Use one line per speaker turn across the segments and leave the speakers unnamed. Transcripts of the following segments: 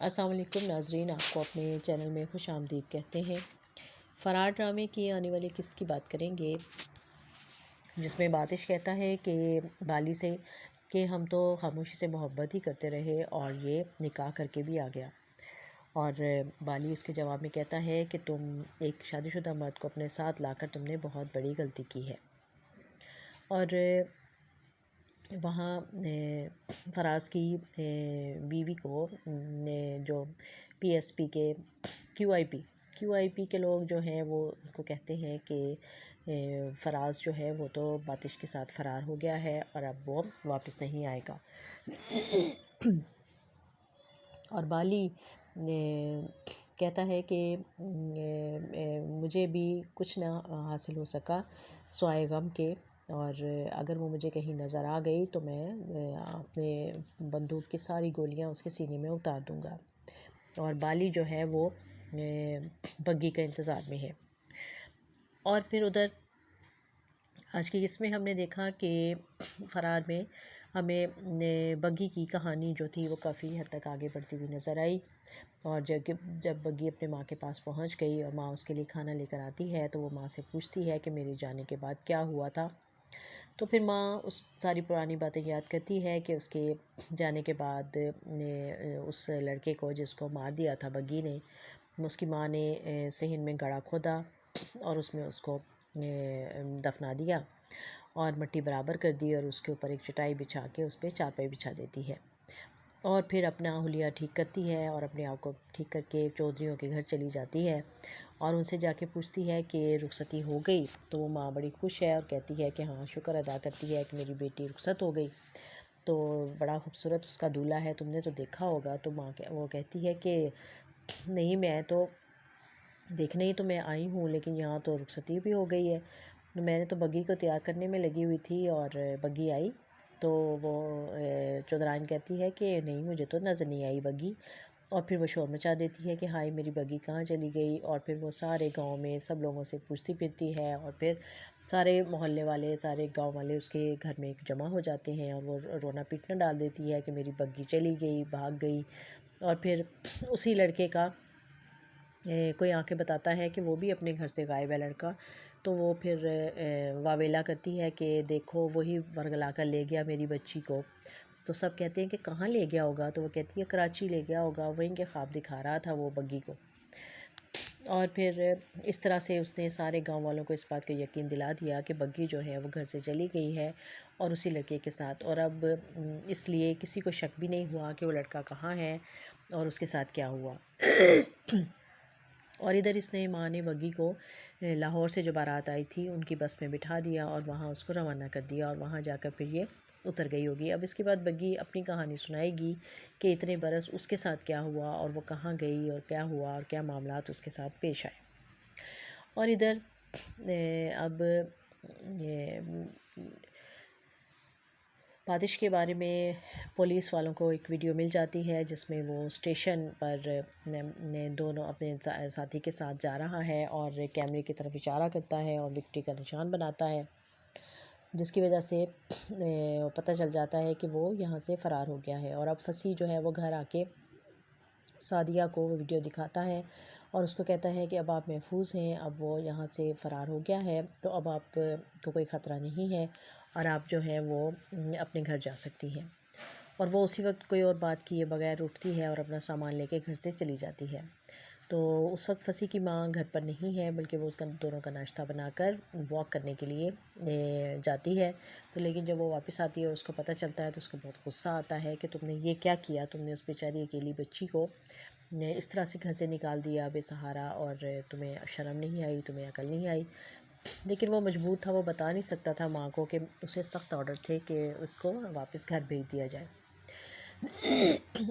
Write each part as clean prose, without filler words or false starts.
السلام علیکم ناظرین، آپ کو اپنے چینل میں خوش آمدید کہتے ہیں۔ فرار ڈرامے کی آنے والی قصے کی بات کریں گے، جس میں باتش کہتا ہے کہ بالی سے کہ ہم تو خاموشی سے محبت ہی کرتے رہے اور یہ نکاح کر کے بھی آ گیا، اور بالی اس کے جواب میں کہتا ہے کہ تم ایک شادی شدہ مرد کو اپنے ساتھ لا کر تم نے بہت بڑی غلطی کی ہے۔ اور وہاں فراز کی بیوی کو جو پی ایس پی کے کیو آئی پی کے لوگ جو ہیں وہ ان کو کہتے ہیں کہ فراز جو ہے وہ تو باتش کے ساتھ فرار ہو گیا ہے اور اب وہ واپس نہیں آئے گا۔ اور بالی کہتا ہے کہ مجھے بھی کچھ نہ حاصل ہو سکا سوائے غم کے، اور اگر وہ مجھے کہیں نظر آ گئی تو میں اپنے بندوق کی ساری گولیاں اس کے سینے میں اتار دوں گا۔ اور بالی جو ہے وہ بگی کا انتظار میں ہے۔ اور پھر ادھر آج کی قسط میں ہم نے دیکھا کہ فرار میں ہمیں بگی کی کہانی جو تھی وہ کافی حد تک آگے بڑھتی ہوئی نظر آئی، اور جب بگی اپنے ماں کے پاس پہنچ گئی اور ماں اس کے لیے کھانا لے کر آتی ہے تو وہ ماں سے پوچھتی ہے کہ میرے جانے کے بعد کیا ہوا تھا، تو پھر ماں اس ساری پرانی باتیں یاد کرتی ہے کہ اس کے جانے کے بعد اس لڑکے کو جس کو مار دیا تھا بگی نے، اس کی ماں نے صحن میں گڑھا کھودا اور اس میں اس کو دفنا دیا اور مٹی برابر کر دی، اور اس کے اوپر ایک چٹائی بچھا کے اس پہ چارپائی بچھا دیتی ہے، اور پھر اپنا حلیہ ٹھیک کرتی ہے اور اپنے آپ کو ٹھیک کر کے چودھریوں کے گھر چلی جاتی ہے اور ان سے جا کے پوچھتی ہے کہ رخصتی ہو گئی، تو وہ ماں بڑی خوش ہے اور کہتی ہے کہ ہاں، شکر ادا کرتی ہے کہ میری بیٹی رخصت ہو گئی، تو بڑا خوبصورت اس کا دولہا ہے، تم نے تو دیکھا ہوگا۔ تو ماں وہ کہتی ہے کہ نہیں، میں تو دیکھنے ہی تو میں آئی ہوں، لیکن یہاں تو رخصتی بھی ہو گئی ہے، میں نے تو بگی کو تیار کرنے میں لگی ہوئی تھی اور بگی آئی، تو وہ چودرائن کہتی ہے کہ نہیں، مجھے تو نظر نہیں آئی بگی، اور پھر وہ شور مچا دیتی ہے کہ ہائے میری بگی کہاں چلی گئی، اور پھر وہ سارے گاؤں میں سب لوگوں سے پوچھتی پھرتی ہے، اور پھر سارے محلے والے سارے گاؤں والے اس کے گھر میں جمع ہو جاتے ہیں اور وہ رونا پیٹنا ڈال دیتی ہے کہ میری بگی چلی گئی، بھاگ گئی، اور پھر اسی لڑکے کا کوئی آ کے بتاتا ہے کہ وہ بھی اپنے گھر سے غائب ہے لڑکا، تو وہ پھر واویلا کرتی ہے کہ دیکھو وہی ورگلا کر لے گیا میری بچی کو، تو سب کہتے ہیں کہ کہاں لے گیا ہوگا، تو وہ کہتی ہے کراچی لے گیا ہوگا، وہیں کے خواب دکھا رہا تھا وہ بگی کو، اور پھر اس طرح سے اس نے سارے گاؤں والوں کو اس بات کا یقین دلا دیا کہ بگی جو ہے وہ گھر سے چلی گئی ہے اور اسی لڑکے کے ساتھ، اور اب اس لیے کسی کو شک بھی نہیں ہوا کہ وہ لڑکا کہاں ہے اور اس کے ساتھ کیا ہوا۔ اور ادھر اس نے ماں نے بگی کو لاہور سے جو بارات آئی تھی ان کی بس میں بٹھا دیا اور وہاں اس کو روانہ کر دیا، اور وہاں جا کر پھر یہ اتر گئی ہوگی۔ اب اس کے بعد بگی اپنی کہانی سنائے گی کہ اتنے برس اس کے ساتھ کیا ہوا اور وہ کہاں گئی اور کیا ہوا اور کیا معاملات اس کے ساتھ پیش آئے۔ اور ادھر اب بادش کے بارے میں پولیس والوں کو ایک ویڈیو مل جاتی ہے جس میں وہ اسٹیشن پر دونوں اپنے ساتھی کے ساتھ جا رہا ہے اور کیمرے کی طرف اشارہ کرتا ہے اور وکٹری کا نشان بناتا ہے، جس کی وجہ سے پتہ چل جاتا ہے کہ وہ یہاں سے فرار ہو گیا ہے، اور اب فصیح جو ہے وہ گھر آ کے سعدیہ کو ویڈیو دکھاتا ہے اور اس کو کہتا ہے کہ اب آپ محفوظ ہیں، اب وہ یہاں سے فرار ہو گیا ہے، تو اب آپ کو کوئی خطرہ نہیں ہے اور آپ جو ہے وہ اپنے گھر جا سکتی ہیں، اور وہ اسی وقت کوئی اور بات کیے بغیر اٹھتی ہے اور اپنا سامان لے کے گھر سے چلی جاتی ہے۔ تو اس وقت فصیح کی ماں گھر پر نہیں ہے، بلکہ وہ دونوں کا ناشتہ بنا کر واک کرنے کے لیے جاتی ہے، تو لیکن جب وہ واپس آتی ہے اور اس کو پتہ چلتا ہے تو اس کو بہت غصہ آتا ہے کہ تم نے یہ کیا کیا، تم نے اس بیچاری اکیلی بچی کو اس طرح سے گھر سے نکال دیا بے سہارا، اور تمہیں شرم نہیں آئی، تمہیں عقل نہیں آئی، لیکن وہ مجبور تھا، وہ بتا نہیں سکتا تھا ماں کو کہ اسے سخت آرڈر تھے کہ اس کو واپس گھر بھیج دیا جائے،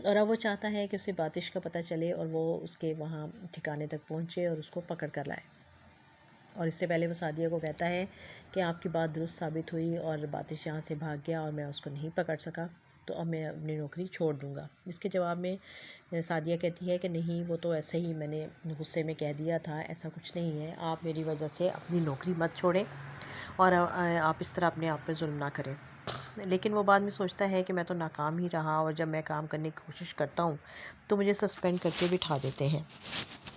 اور اب وہ چاہتا ہے کہ اسے باتش کا پتہ چلے اور وہ اس کے وہاں ٹھکانے تک پہنچے اور اس کو پکڑ کر لائے، اور اس سے پہلے وہ سعدیہ کو کہتا ہے کہ آپ کی بات درست ثابت ہوئی اور باتش یہاں سے بھاگ گیا اور میں اس کو نہیں پکڑ سکا، تو اب میں اپنی نوکری چھوڑ دوں گا، جس کے جواب میں سعدیہ کہتی ہے کہ نہیں، وہ تو ایسے ہی میں نے غصے میں کہہ دیا تھا، ایسا کچھ نہیں ہے، آپ میری وجہ سے اپنی نوکری مت چھوڑیں اور آپ اس طرح اپنے آپ پہ ظلم نہ کریں۔ لیکن وہ بعد میں سوچتا ہے کہ میں تو ناکام ہی رہا، اور جب میں کام کرنے کی کوشش کرتا ہوں تو مجھے سسپینڈ کر کے بٹھا دیتے ہیں۔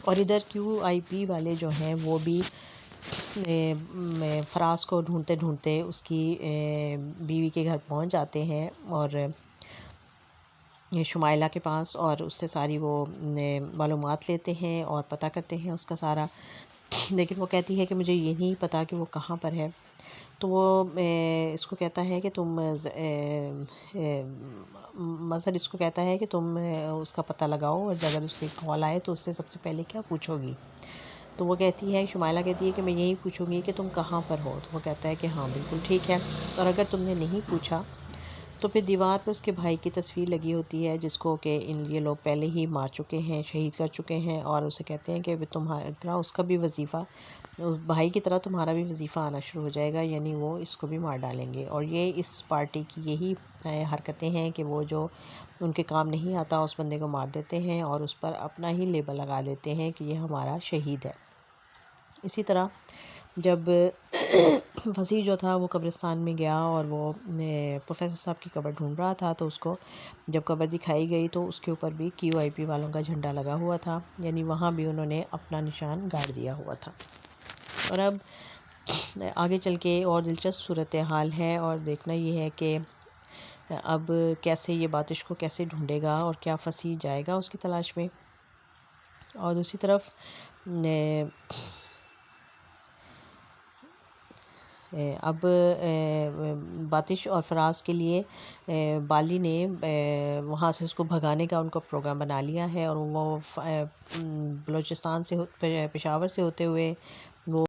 اور ادھر QIP والے جو ہیں وہ بھی فراز کو ڈھونڈتے ڈھونڈتے اس کی بیوی کے گھر پہنچ جاتے ہیں، اور شمائلہ کے پاس، اور اس سے ساری وہ معلومات لیتے ہیں اور پتہ کرتے ہیں اس کا سارا۔ لیکن وہ کہتی ہے کہ مجھے یہ نہیں پتہ کہ وہ کہاں پر ہے۔ تو وہ اس کو کہتا ہے کہ تم مظہر اس کو کہتا ہے کہ تم اس کا پتہ لگاؤ، اور اگر اس کی کال آئے تو اس سے سب سے پہلے کیا پوچھو گی؟ تو وہ کہتی ہے، شمائلہ کہتی ہے کہ میں یہی پوچھوں گی کہ تم کہاں پر ہو۔ تو وہ کہتا ہے کہ ہاں بالکل ٹھیک ہے، اور اگر تم نے نہیں پوچھا تو پھر دیوار پہ اس کے بھائی کی تصویر لگی ہوتی ہے، جس کو کہ یہ لوگ پہلے ہی مار چکے ہیں، شہید کر چکے ہیں، اور اسے کہتے ہیں کہ تمہاری طرح اس کا بھی وظیفہ، بھائی کی طرح تمہارا بھی وظیفہ آنا شروع ہو جائے گا، یعنی وہ اس کو بھی مار ڈالیں گے۔ اور یہ اس پارٹی کی یہی حرکتیں ہیں کہ وہ جو ان کے کام نہیں آتا اس بندے کو مار دیتے ہیں، اور اس پر اپنا ہی لیبل لگا دیتے ہیں کہ یہ ہمارا شہید ہے۔ اسی طرح جب وسیع جو تھا وہ قبرستان میں گیا اور وہ پروفیسر صاحب کی قبر ڈھونڈ رہا تھا، تو اس کو جب قبر دکھائی گئی تو اس کے اوپر بھی QIP والوں کا جھنڈا لگا ہوا تھا، یعنی وہاں بھی انہوں نے اپنا نشان گاڑ دیا ہوا تھا۔ اور اب آگے چل کے اور دلچسپ صورتحال ہے، اور دیکھنا یہ ہے کہ اب کیسے یہ باتش کو کیسے ڈھونڈے گا اور کیا فصیح جائے گا اس کی تلاش میں۔ اور دوسری طرف اب باتش اور فراز کے لیے بالی نے وہاں سے اس کو بھگانے کا ان کو پروگرام بنا لیا ہے، اور وہ بلوچستان سے پشاور سے ہوتے ہوئے